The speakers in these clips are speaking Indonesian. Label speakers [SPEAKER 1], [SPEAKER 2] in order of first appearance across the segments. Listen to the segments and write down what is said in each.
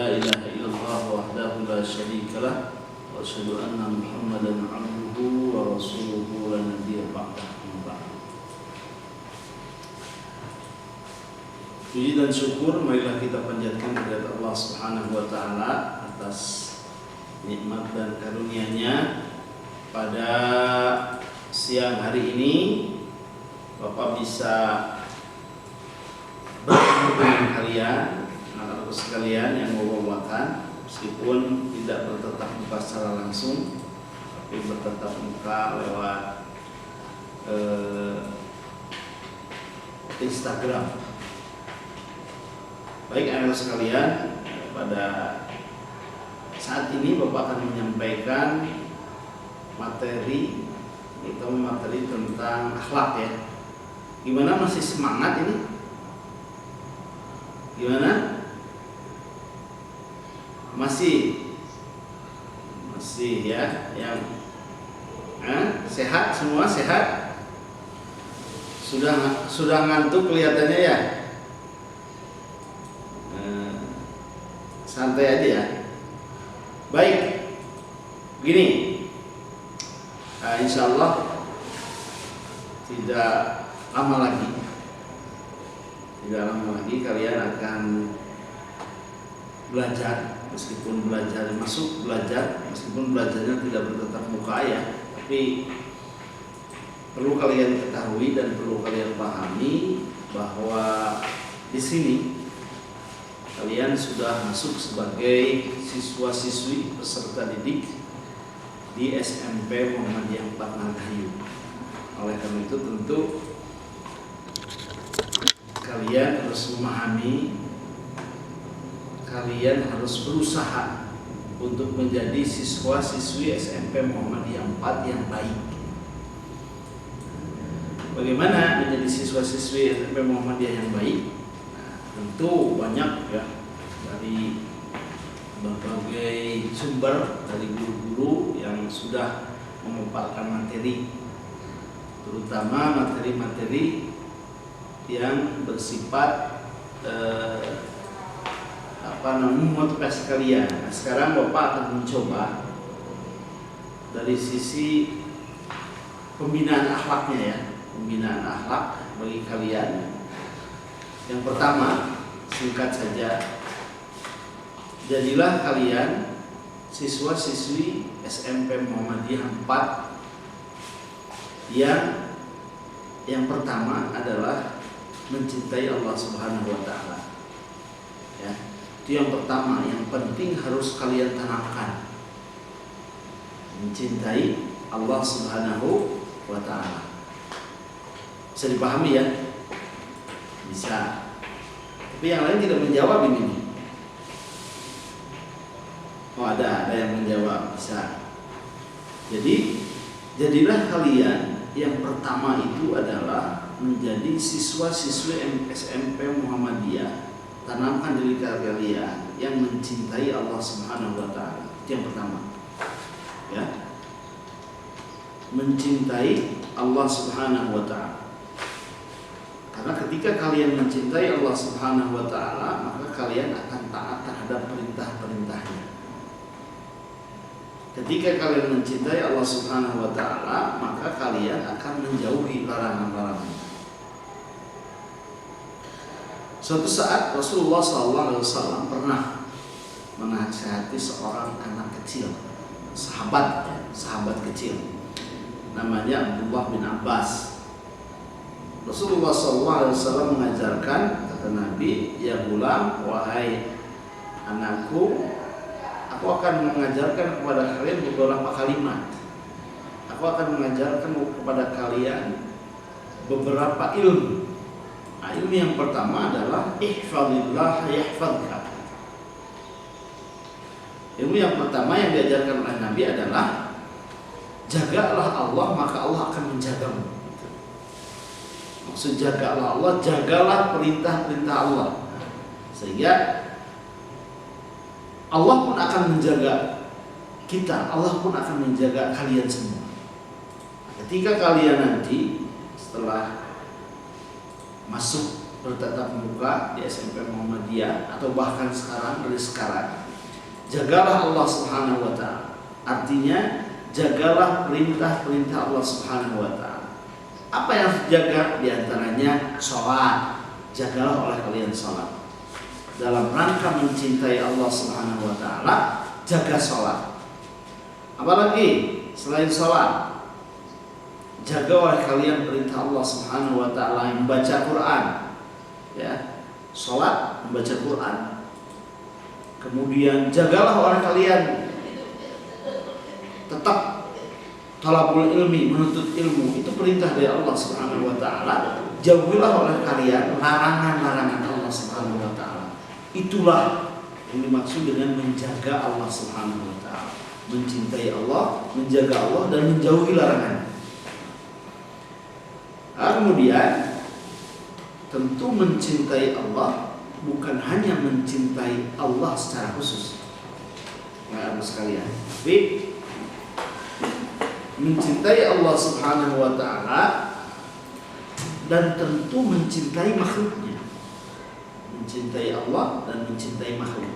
[SPEAKER 1] لا إله إلا الله وحده لا شريك له وأشهد أن محمدا عبده ورسوله لا نبي بعده. Puji dan syukur marilah kita panjatkan kepada Allah Subhanahu wa taala atas nikmat dan karunia-Nya. Pada siang hari ini Bapak bisa bertemu dengan kalian, anak-anakku sekalian yang mau-maukan, meskipun tidak bertatap muka secara langsung, tapi bertatap muka lewat Instagram. Baik anak-anak sekalian, pada saat ini Bapak akan menyampaikan materi tentang akhlak ya. Gimana, masih semangat ini? Gimana? Masih ya, yang sehat semua, sehat? Sudah ngantuk kelihatannya ya? Santai aja ya. Baik, begini, insya Allah tidak lama lagi kalian akan belajar, meskipun belajarnya tidak bertatap muka ya, tapi perlu kalian ketahui dan perlu kalian pahami bahwa di sini kalian sudah masuk sebagai siswa-siswi peserta didik di SMP Muhammadiyah 4 Margahayu. Oleh karena itu tentu kalian harus memahami, kalian harus berusaha untuk menjadi siswa-siswi SMP Muhammadiyah 4 yang baik. Bagaimana menjadi siswa-siswi SMP Muhammadiyah yang baik? Tentu banyak ya, dari berbagai sumber, dari guru-guru yang sudah memaparkan materi, terutama materi-materi yang bersifat motivasi kalian. Nah, sekarang Bapak akan mencoba dari sisi pembinaan akhlaknya ya, pembinaan akhlak bagi kalian. Yang pertama, singkat saja, jadilah kalian siswa-siswi SMP Muhammadiyah 4 yang pertama adalah mencintai Allah Subhanahu wa taala. Ya, itu yang pertama, yang penting harus kalian tanamkan. Mencintai Allah Subhanahu wa taala. Bisa dipahami ya? Bisa. Tapi yang lain tidak menjawab ini. Oh, ada yang menjawab. Bisa. Jadi jadilah kalian yang pertama itu adalah menjadi siswa-siswi SMP Muhammadiyah. Tanamkan diri kalian yang mencintai Allah Subhanahu wa taala. Itu yang pertama. Ya. Mencintai Allah Subhanahu wa taala. Karena ketika kalian mencintai Allah Subhanahu wa taala, maka kalian akan taat terhadap perintah-perintahnya. Ketika kalian mencintai Allah Subhanahu wa taala, maka kalian akan menjauhi larangan-larangan. Suatu saat Rasulullah SAW pernah menasihati seorang anak kecil, sahabat kecil, namanya Abdullah bin Abbas. Rasulullah SAW mengajarkan, kata Nabi, ya gulam, wahai anakku, aku akan mengajarkan kepada kalian beberapa kalimat. Aku akan mengajarkan kepada kalian beberapa ilmu. Nah, ilmu yang pertama adalah ihfazillah yahfazka. Ilmu yang pertama yang diajarkan oleh Nabi adalah jagalah Allah, maka Allah akan menjagamu. Maksud jagalah Allah, jagalah perintah-perintah Allah, sehingga Allah pun akan menjaga kita, Allah pun akan menjaga kalian semua. Ketika kalian nanti setelah masuk bertatap muka di SMP Muhammadiyah atau bahkan sekarang, dari sekarang, jagalah Allah Subhanahu wa taala. Artinya jagalah perintah-perintah Allah Subhanahu wa taala. Apa yang harus dijaga? Di antaranya sholat. Jagalah oleh kalian sholat. Dalam rangka mencintai Allah Subhanahu wa taala, jaga sholat. Apalagi selain sholat, jaga oleh kalian perintah Allah Subhanahu wa taala, yang membaca Quran. Ya, sholat, membaca Quran. Kemudian jagalah oleh kalian tetap talabul ilmi, menuntut ilmu. Itu perintah dari Allah Subhanahu wa taala. Jauhilah oleh kalian larangan-larangan Allah Subhanahu wa taala. Itulah yang dimaksud dengan menjaga Allah Subhanahu wa taala. Mencintai Allah, menjaga Allah, dan menjauhi larangan. Kemudian tentu mencintai Allah bukan hanya mencintai Allah secara khusus, Bapak sekalian, tapi mencintai Allah Subhanahu wa taala dan tentu mencintai makhluknya. Mencintai Allah dan mencintai makhluk.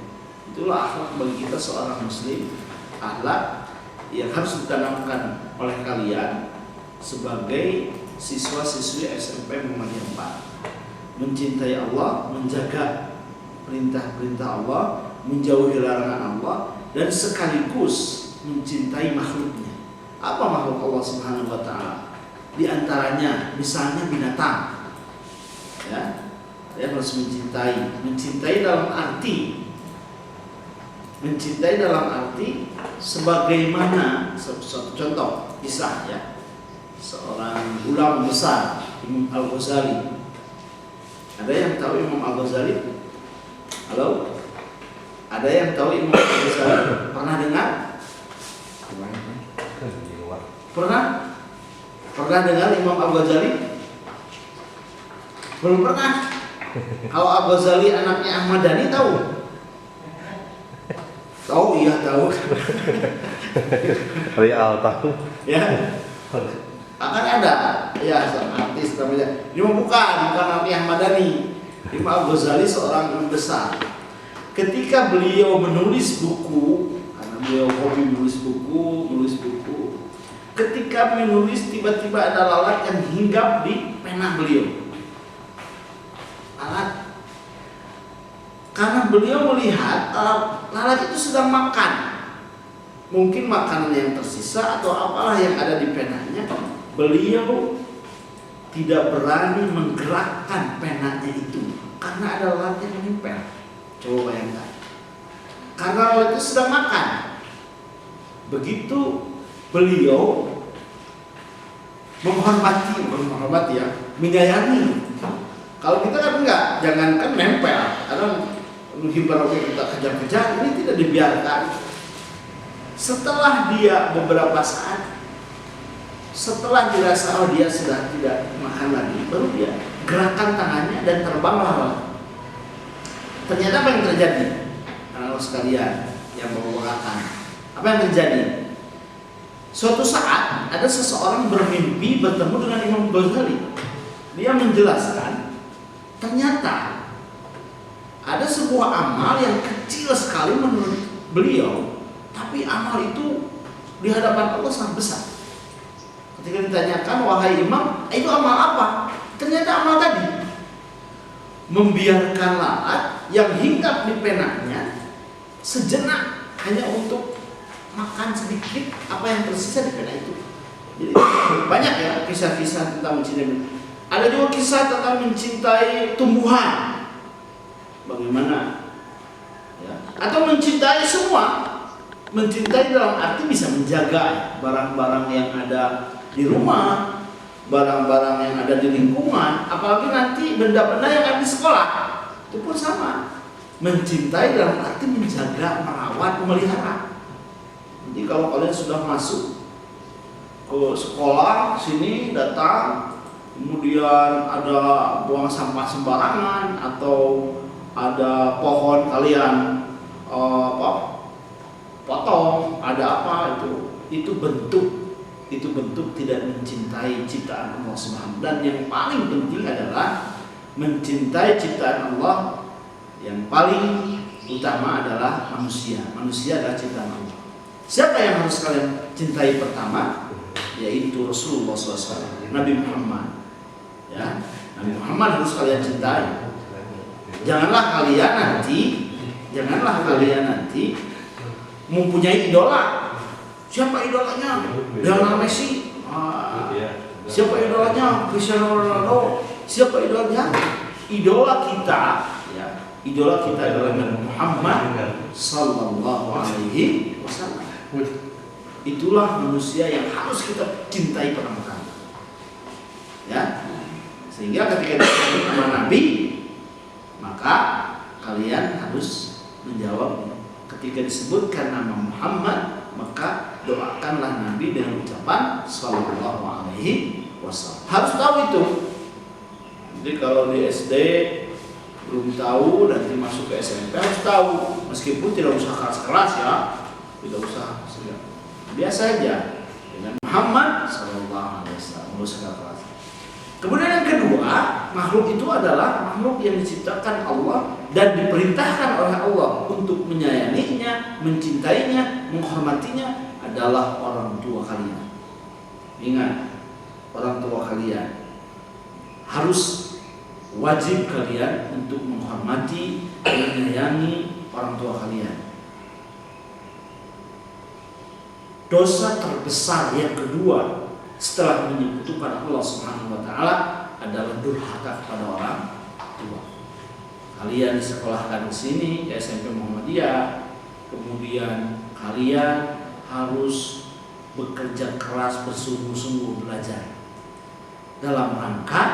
[SPEAKER 1] Itulah akhlak bagi kita seorang muslim, akhlak yang harus ditanamkan oleh kalian sebagai siswa-siswi SMP Muhammadiyah 4. Mencintai Allah, menjaga perintah-perintah Allah, menjauhi larangan Allah, dan sekaligus mencintai makhluknya. Apa makhluk Allah Subhanahu wa taala? Di antaranya misalnya binatang. Ya, kalian harus mencintai dalam arti sebagaimana suatu contoh kisah, ya. Seorang ulama besar, Imam Al-Ghazali. Ada yang tahu Imam Al-Ghazali? Halo? Ada yang tahu Imam Al-Ghazali? Pernah dengar? Pernah dengar Imam Al-Ghazali? Belum pernah. Kalau Al-Ghazali anaknya Ahmad Dhani tahu? Tahu, iya tahu.
[SPEAKER 2] Real tahu.
[SPEAKER 1] Ya. Akan ada ya artis namanya. Ini bukan anaknya Ahmad Dhani. Imam Al-Ghazali seorang imam besar. Ketika beliau menulis buku, karena beliau hobi menulis buku, ketika menulis tiba-tiba ada lalat yang hinggap di pena beliau. Lalat. Karena beliau melihat lalat itu sedang makan. Mungkin makanan yang tersisa atau apalah yang ada di penanya. Beliau tidak berani menggerakkan penanya itu karena ada lalat yang menempel. Coba bayangkan. Karena lalat itu sedang makan. Begitu beliau menghormati ya, menyayangi. Kalau kita kan enggak, jangankan nempel, kadang menghibur kita kejar-kejar, ini tidak dibiarkan. Setelah dia beberapa saat, setelah dirasa dia sudah tidak makan lagi, baru dia gerakan tangannya dan terbanglah lalat. Ternyata apa yang terjadi? Anak-anak sekalian yang bawa-bawakan, apa yang terjadi? Suatu saat ada seseorang bermimpi bertemu dengan Imam Ghazali. Dia menjelaskan, ternyata ada sebuah amal yang kecil sekali menurut beliau, tapi amal itu di hadapan Allah sangat besar. Ketika ditanyakan, wahai imam, itu amal apa? Ternyata amal tadi, membiarkan lalat yang hinggap di penanya sejenak hanya untuk makan sedikit apa yang tersisa di pena itu. Jadi banyak ya kisah-kisah tentang mencintai. Ada juga kisah tentang mencintai tumbuhan. Bagaimana? Ya. Atau mencintai semua. Mencintai dalam arti bisa menjaga barang-barang yang ada di rumah, barang-barang yang ada di lingkungan, apalagi nanti benda-benda yang ada di sekolah. Itu pun sama. Mencintai dalam arti menjaga, merawat, memelihara. Jadi kalau kalian sudah masuk ke sekolah sini, datang, kemudian ada buang sampah sembarangan atau ada pohon kalian potong, ada apa itu bentuk tidak mencintai ciptaan Allah Subhanahu. Dan yang paling penting adalah mencintai ciptaan Allah yang paling utama adalah manusia. Manusia adalah ciptaan Allah. Siapa yang harus kalian cintai pertama? Yaitu Rasulullah SAW, Nabi Muhammad. Ya, Nabi Muhammad harus kalian cintai. Janganlah kalian nanti mempunyai idola. Siapa idolanya? Lionel Messi. Siapa idolanya? Cristiano Ronaldo. Siapa idolanya? Idola kita, ya. Idola kita adalah Nabi Muhammad sallallahu alaihi wasallam. Itulah manusia yang harus kita cintai pertama-tama. Ya. Sehingga ketika disebut nama Nabi, maka kalian harus menjawab. Ketika disebutkan nama Muhammad, maka doakanlah Nabi dengan ucapan sallallahu alaihi wasallam. Harus tahu itu. Jadi kalau di SD belum tahu, nanti masuk ke SMP harus tahu. Meskipun tidak usah keras-keras ya, tidak usah. Biasa aja dengan Muhammad sallallahu alaihi wasallam, tidak usah keras. Kemudian yang kedua, makhluk itu adalah makhluk yang diciptakan Allah dan diperintahkan oleh Allah untuk menyayanginya, mencintainya, menghormatinya adalah orang tua kalian. Ingat, orang tua kalian harus wajib kalian untuk menghormati dan menyayangi orang tua kalian. Dosa terbesar yang kedua setelah menyekutukan Allah Subhanahu wa taala adalah durhaka kepada orang tua. Kalian disekolahkan di sini di SMP Muhammadiyah, kemudian kalian harus bekerja keras, bersungguh-sungguh belajar dalam rangka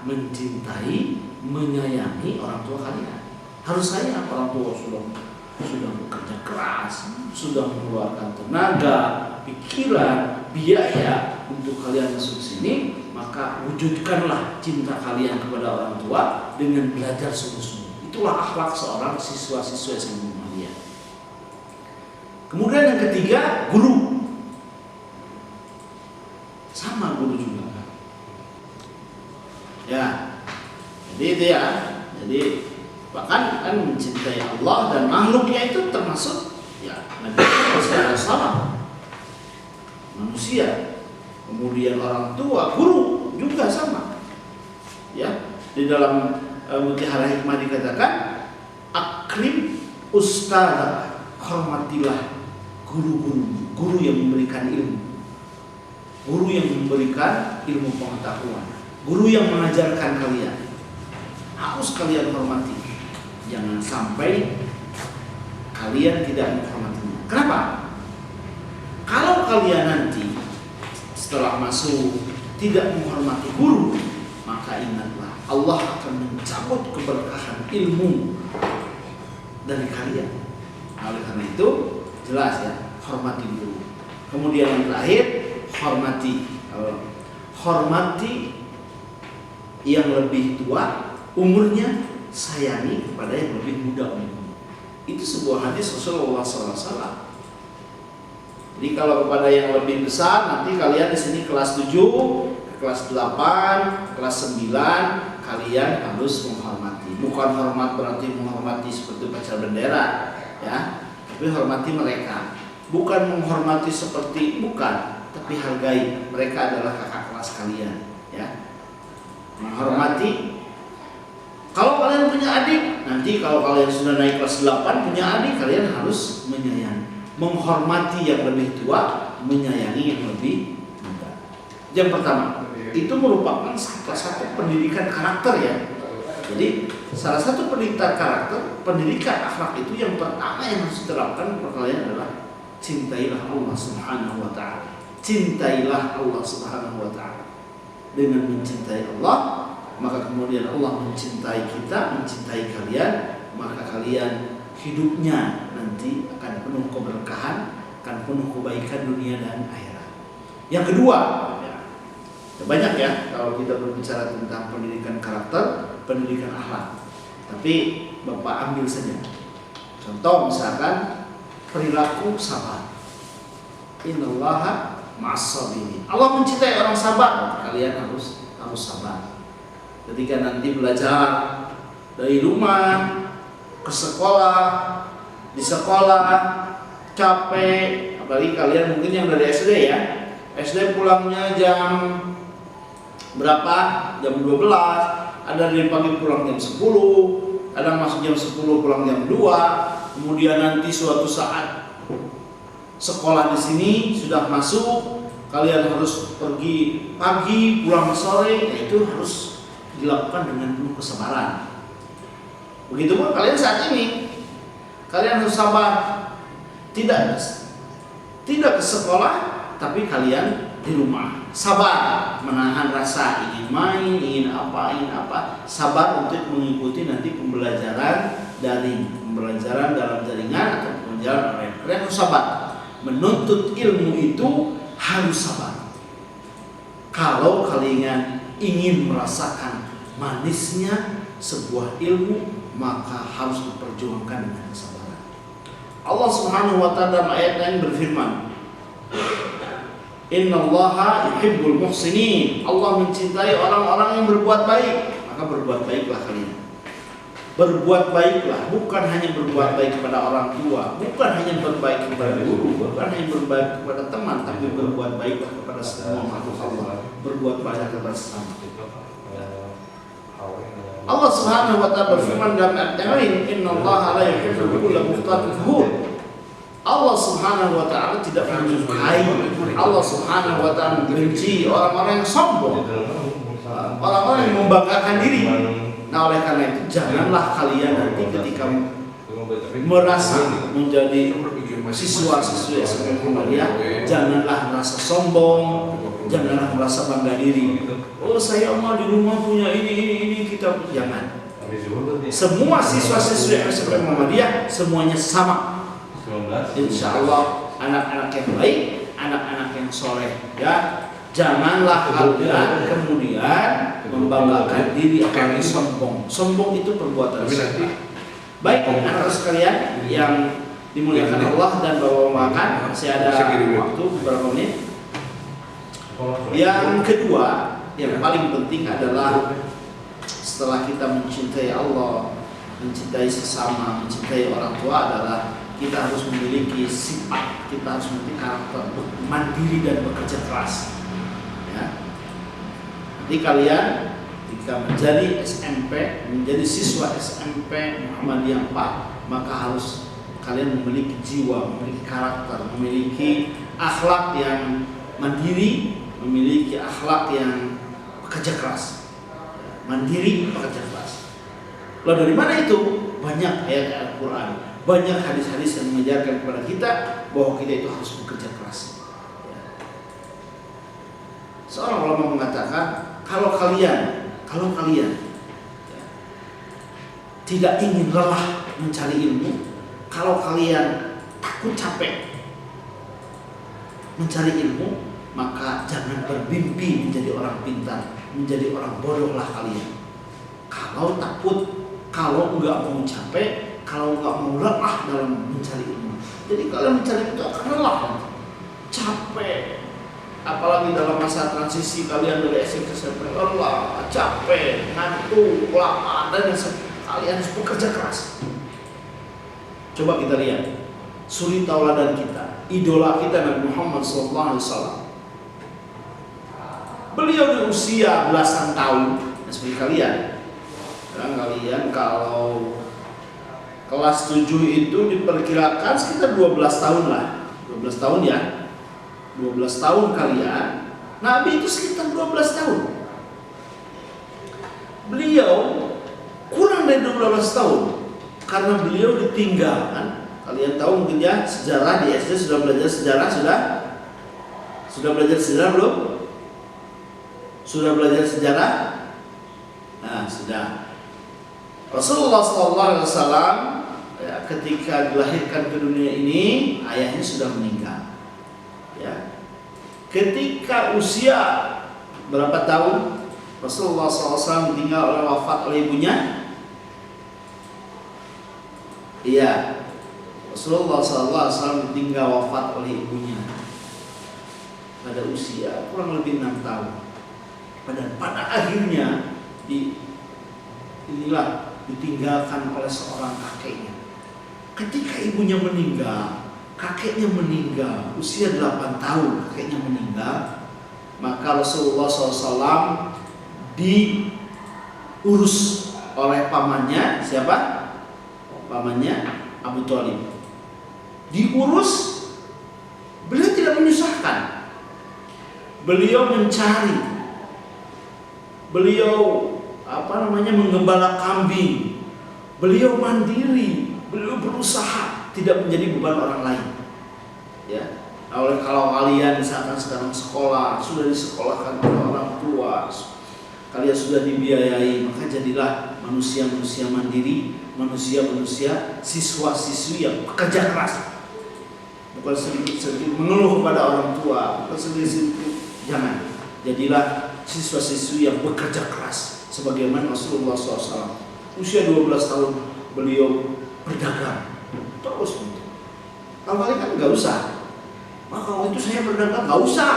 [SPEAKER 1] mencintai, menyayangi orang tua kalian. Harus sayang orang tua sudah bekerja keras, sudah mengeluarkan tenaga, pikiran, biaya untuk kalian masuk sini, maka wujudkanlah cinta kalian kepada orang tua dengan belajar sungguh-sungguh. Itulah akhlak seorang siswa-siswa SMP Muhammadiyah. Kemudian yang ketiga, guru. Sama guru juga. Ya, jadi itu ya. Jadi bahkan kan mencintai Allah dan makhluknya itu termasuk ya Nabi SAW, manusia, kemudian orang tua, guru juga sama. Ya, di dalam Mutiara Hikmah dikatakan akrim ustaz, hormatilah guru yang memberikan ilmu, guru yang memberikan ilmu pengetahuan, guru yang mengajarkan kalian, harus kalian hormati. Jangan sampai kalian tidak menghormatinya. Kenapa? Kalau kalian nanti setelah masuk tidak menghormati guru, maka ingatlah Allah akan mencabut keberkahan ilmu dari kalian. Oleh karena itu jelas ya, hormati guru. Kemudian yang terakhir, hormati yang lebih tua umurnya, sayangi kepada yang lebih muda umurnya. Itu sebuah hadis Rasulullah SAW. Jadi kalau kepada yang lebih besar, nanti kalian di sini kelas 7, kelas 8, kelas 9, kalian harus menghormati. Bukan hormat berarti menghormati seperti upacara bendera, ya. Tapi hormati mereka. Bukan menghormati seperti tapi hargai. Mereka adalah kakak kelas kalian, ya. Menghormati. Kalau kalian punya adik, nanti kalau kalian sudah naik kelas 8 punya adik, kalian harus menyayangi, menghormati yang lebih tua, menyayangi yang lebih muda. Yang pertama, itu merupakan salah satu pendidikan karakter ya. Jadi salah satu pendidikan karakter, pendidikan akhlak itu yang pertama yang harus diterapkan kepada kalian adalah cintailah Allah Subhanahu wa taala. Cintailah Allah Subhanahu wa taala. Dengan mencintai Allah, maka kemudian Allah mencintai kita, mencintai kalian, maka kalian hidupnya nanti akan penuh keberkahan, akan penuh kebaikan dunia dan akhirat. Yang kedua, ya, banyak ya kalau kita berbicara tentang pendidikan karakter, pendidikan akhlak. Tapi Bapak ambil saja. Contoh misalkan perilaku sabar. Innallaha ma'as-sabirin. Allah mencintai orang sabar, kalian harus sabar. Ketika nanti belajar dari rumah ke sekolah, di sekolah capek, apalagi kalian mungkin yang dari SD ya. SD pulangnya jam berapa? Jam 12. Ada dari pagi pulang jam 10, ada masuk jam 10 pulang jam 2. Kemudian nanti suatu saat sekolah di sini sudah masuk, kalian harus pergi pagi, pulang sore, itu harus dilakukan dengan penuh kesabaran. Begitupun kalian saat ini, kalian harus sabar, tidak ke sekolah, tapi kalian di rumah, sabar, menahan rasa ingin main, ingin apa, sabar untuk mengikuti nanti pembelajaran daring, pembelajaran dalam jaringan atau pembelajaran online. Kalian harus sabar. Menuntut ilmu itu harus sabar. Kalau kalian ingin merasakan manisnya sebuah ilmu, maka harus diperjuangkan dengan kesabaran. Allah Subhanahu wa ta'ala dalam ayat lain berfirman, Innallaha yuhibbul muhsinin. Allah mencintai orang-orang yang berbuat baik. Maka berbuat baiklah kalian. Berbuat baiklah, bukan hanya berbuat baik kepada orang tua, bukan hanya berbaik kepada guru, bukan hanya berbaik kepada teman, tapi berbuat baiklah kepada semua makhluk Allah. Berbuat baik kepada sesama. Allah Subhanahu wa ta'ala berfirman dalam ayat yang lain, Innallaha la yuhibbu kulla mukhtalin fakhur. Allah Subhanahu wa ta'ala tidak menyukai, Allah Subhanahu wa ta'ala membenci orang-orang yang sombong, orang-orang yang membanggakan diri. Nah, oleh karena itu janganlah kalian nanti ketika merasa menjadi siswa-siswi SMP Muhammadiyah, janganlah merasa sombong, janganlah merasa bangga diri. Oh, saya mau di rumah punya ini kita, jangan. Semua siswa-siswi SMP Muhammadiyah semuanya sama. Insya Allah anak-anak yang baik, anak-anak yang soleh, ya. Janganlah kalian kemudian membanggakan diri akan sombong. Sombong itu perbuatan dosa. Baik, anak sekalian yang dimuliakan Allah dan bapak-bapak, masih ada waktu beberapa menit. Yang kedua, yang paling penting adalah setelah kita mencintai Allah, mencintai sesama, mencintai orang tua, adalah kita harus memiliki sifat, kita harus memiliki karakter mandiri dan bekerja keras. Ya. Nanti kalian jika menjadi SMP, menjadi siswa SMP Muhammadiyah 4, maka harus kalian memiliki jiwa, memiliki karakter, memiliki akhlak yang mandiri, memiliki akhlak yang bekerja keras. Mandiri, bekerja keras. Lalu dari mana itu? Banyak ayat Al-Quran, banyak hadis-hadis yang mengajarkan kepada kita bahwa kita itu harus bekerja keras. Seorang ulama mengatakan, kalau kalian tidak ingin lelah mencari ilmu, kalau kalian takut capek mencari ilmu, maka jangan bermimpi menjadi orang pintar, menjadi orang bodohlah kalian. Kalau takut, kalau enggak mau capek, kalau enggak mau lelah dalam mencari ilmu, jadi kalian mencari itu akan lelah, capek. Apalagi dalam masa transisi kalian dari SMP ke SMP, lelah, capek, ngantuk, lapar, dan kalian harus bekerja keras. Coba kita lihat suri tauladan kita, idola kita Nabi Muhammad SAW. Beliau di usia belasan tahun, seperti kalian. Kalian kalau kelas 7 itu diperkirakan sekitar 12 tahun lah, 12 tahun ya. 12 tahun kalian, Nabi itu sekitar 12 tahun. Beliau kurang dari 12 tahun karena beliau ditinggalkan. Kalian tahu mungkin ya, sejarah di SD sudah belajar sejarah, sudah belajar sejarah belum? Sudah belajar sejarah? Nah, sudah. Rasulullah SAW ya, ketika dilahirkan ke dunia ini, ayahnya sudah meninggal. Ya. Ketika usia berapa tahun Rasulullah SAW ditinggal oleh wafat oleh ibunya? Iya, Rasulullah SAW ditinggal wafat oleh ibunya pada usia kurang lebih 6 tahun. Pada akhirnya inilah ditinggalkan oleh seorang kakeknya. Ketika ibunya meninggal, kakeknya meninggal, usia 8 tahun kakeknya meninggal, maka Rasulullah SAW diurus oleh pamannya. Siapa? Pamannya Abu Thalib. Diurus, beliau tidak menyusahkan. Beliau mencari, beliau menggembala kambing, beliau mandiri, beliau berusaha tidak menjadi beban orang lain. Ya, kalau kalian misalkan sekarang sekolah, sudah disekolahkan oleh orang tua, kalian sudah dibiayai, maka jadilah manusia-manusia mandiri, manusia-manusia siswa-siswi yang bekerja keras. Bukan sedikit-sedikit mengeluh kepada orang tua, bukan sedikit-sedikit, jangan. Jadilah siswa-siswi yang bekerja keras, sebagaimana Rasulullah SAW. Usia 12 tahun beliau berdagang terus. Kalau kalian kan nggak usah, maka itu saya berdagang nggak usah.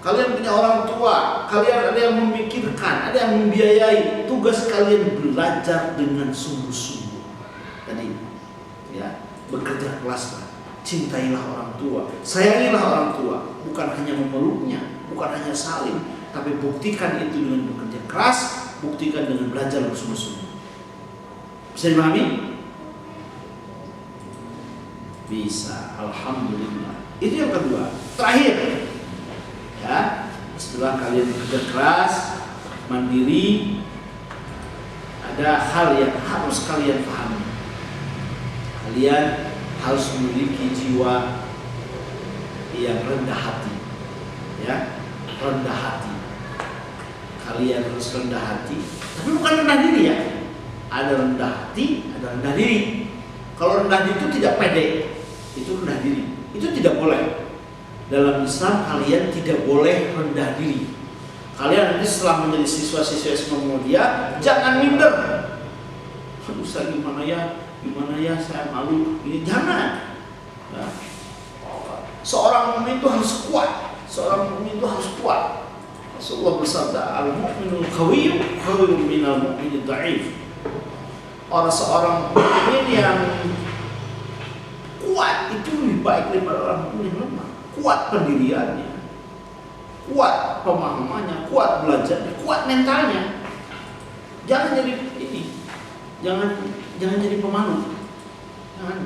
[SPEAKER 1] Kalian punya orang tua, kalian ada yang memikirkan, ada yang membiayai. Tugas kalian belajar dengan sungguh-sungguh. Tadi, ya, bekerja keras. Cintailah orang tua, sayangilah orang tua, bukan hanya memeluknya, bukan hanya saling, tapi buktikan itu dengan bekerja keras, buktikan dengan belajar bersungguh-sungguh. Bisa dipahami? Bisa, alhamdulillah. Itu yang kedua. Terakhir, ya, setelah kalian bekerja keras, mandiri, ada hal yang harus kalian pahami. Kalian harus memiliki jiwa yang rendah hati, ya, rendah hati. Kalian harus rendah hati, tapi bukan rendah diri ya. Ada rendah hati, ada rendah diri. Kalau rendah diri itu tidak pede, itu rendah diri. Itu tidak boleh. Dalam Islam kalian tidak boleh rendah diri. Kalian nanti setelah menjadi siswa-siswa Islam mulia, jangan minder. Aduh, saya gimana ya, saya malu. Ini jangan. Ya. Seorang mukmin itu harus kuat. Rasulullah bersabda, al-mu'minul qawiyyu khairun minal mu'minid dha'if. Seorang mukmin yang kuat itu lebih baik daripada orang mukmin yang lemah. Kuat pendiriannya, kuat pemahamannya, kuat belajarnya, kuat mentalnya. Jangan jadi ini, jangan jadi pemalu.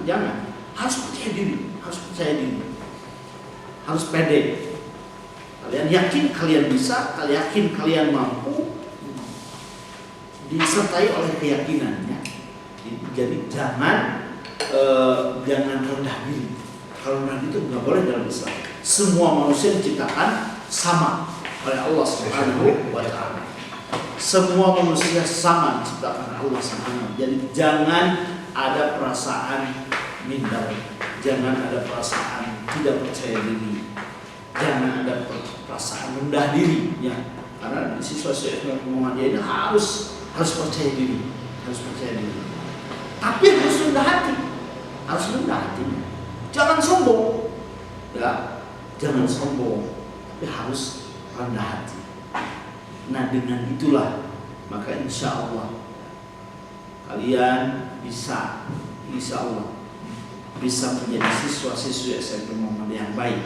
[SPEAKER 1] Jangan. Harus percaya diri, harus pede. Kalian yakin kalian bisa, kalian yakin kalian mampu, disertai oleh keyakinannya. Jadi jangan rendah diri. Kalau rendah diri itu nggak boleh dalam Islam. Semua manusia diciptakan sama oleh Allah Subhanahu wa Ta'ala. Semua manusia sama diciptakan Allah Subhanahu. Jadi jangan ada perasaan minder, jangan ada perasaan tidak percaya diri, jangan ada perasaan rendah diri, ya. Karena siswa-siswa Muhammadiyah ini harus percaya diri, Tapi harus rendah hati, Jangan sombong, ya. Jangan sombong, tapi harus rendah hati. Nah, dengan itulah maka insya Allah kalian bisa, insya Allah bisa menjadi siswa-siswi SMP Muhammadiyah yang baik,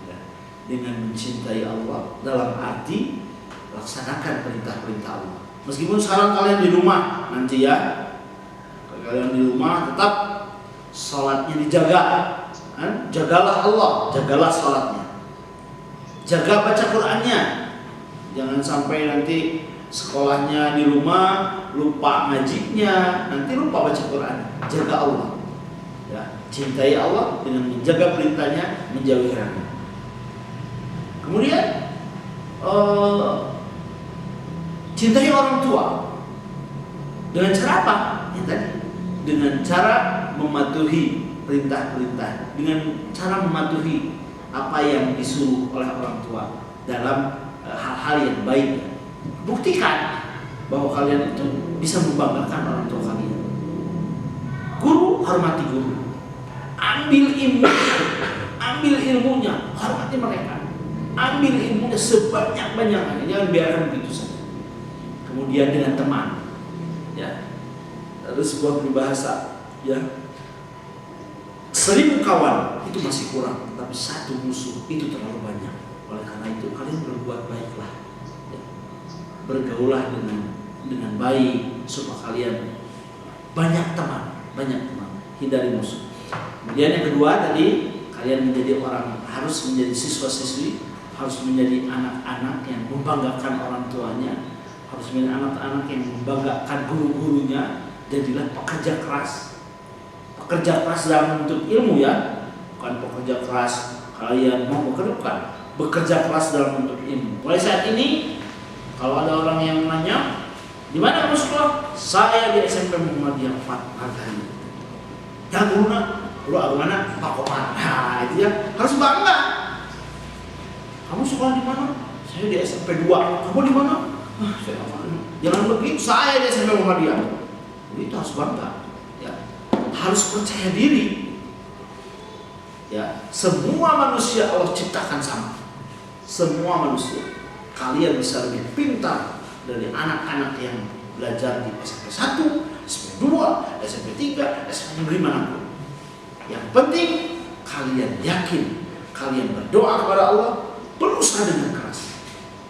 [SPEAKER 1] ya. Dengan mencintai Allah dalam arti laksanakan perintah-perintah Allah. Meskipun sekarang kalian di rumah nanti, ya, kalian di rumah tetap sholatnya dijaga, kan? Jagalah Allah, jagalah sholatnya, jaga baca Qur'annya. Jangan sampai nanti sekolahnya di rumah lupa ngajinya, nanti lupa baca Quran. Jaga Allah, ya. Cintai Allah dengan menjaga perintahnya, menjauhi larangannya. Kemudian cintai orang tua dengan cara apa? Ya, tadi dengan cara mematuhi perintah-perintah, dengan cara mematuhi apa yang disuruh oleh orang tua dalam hal-hal yang baik. Buktikan bahwa kalian itu bisa membanggakan orang tua kalian. Guru, hormati guru. Ambil ilmunya, hormati mereka. Ambil ilmunya sebanyak-banyaknya, jangan biarkan begitu saja. kemudian dengan teman, ya. Ada sebuah peribahasa, ya, 1000 kawan itu masih kurang, tapi 1 musuh itu terlalu banyak. Oleh karena itu kalian berbuat baiklah, ya. Bergaulah dengan baik supaya kalian banyak teman, hindari musuh. Kemudian yang kedua tadi, kalian menjadi orang, harus menjadi siswa-siswi, harus menjadi anak-anak yang membanggakan orang tuanya, harus menjadi anak-anak yang membanggakan guru-gurunya. Jadilah pekerja keras dalam menuntut ilmu, ya, bukan pekerja keras kalian mau bekerja, bukan, bekerja keras dalam menuntut ilmu. Mulai saat ini kalau ada orang yang menanya, di mana kamu sekolah? Saya di SMP Muhammadiyah 4 Margani. Ya guru agama Pak Komar. Nah itu ya, harus bangga. Kamu sekolah di mana? Saya di SMP 2. Kamu di mana? Saya jangan begitu. Saya di SMP Muhammadiyah. Itu harus bangga, ya. Harus percaya diri, ya. Semua manusia Allah ciptakan sama. Semua manusia. Kalian bisa lebih pintar dari anak-anak yang belajar di SMP 1, SMP 2, SMP 3, SMP 5 manapun. Yang penting kalian yakin, kalian berdoa kepada Allah, berusaha dengan keras,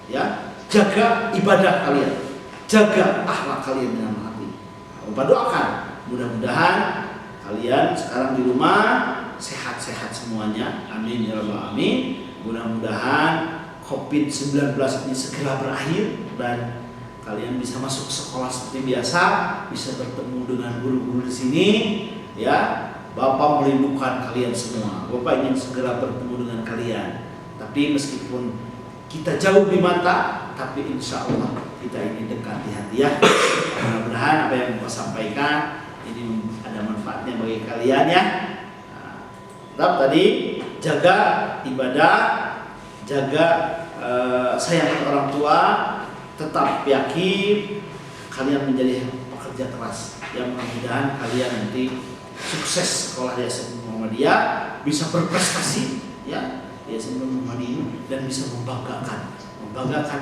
[SPEAKER 1] ya. Jaga ibadah kalian, jaga akhlak kalian dengan hati. Bapak doakan, mudah-mudahan kalian sekarang di rumah sehat-sehat semuanya, amin ya rabbal alamin. Mudah-mudahan COVID-19 ini segera berakhir dan kalian bisa masuk sekolah seperti biasa, bisa bertemu dengan guru-guru di sini, ya. Bapak merindukan kalian semua. Bapak ingin segera bertemu dengan kalian. Tapi meskipun kita jauh di mata, tapi insya Allah kita ingin dekat di hati, ya. Mudah-mudahan apa yang Bapak sampaikan ini ada manfaatnya bagi kalian, ya. Tetap tadi jaga ibadah, jaga sayang orang tua, tetap yakin kalian menjadi pekerja keras. Yang mudah-mudahan kalian nanti sukses sekolah di SMP Muhammadiyah, bisa berprestasi, ya, di SMP Muhammadiyah, dan bisa membanggakan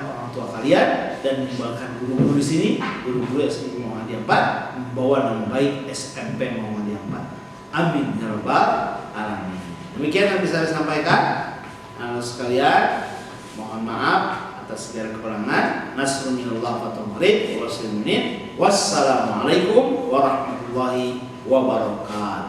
[SPEAKER 1] orang tua kalian dan membanggakan guru-guru di sini, guru-guru SMP Muhammadiyah 4, membawa nama baik SMP Muhammadiyah 4. Amin ya rabbal alamin. Demikian yang bisa saya sampaikan. Sekalian, mohon maaf atas segala kekurangan. Nasrun minallah wa tawfiq. Wassalamualaikum warahmatullahi wabarakatuh.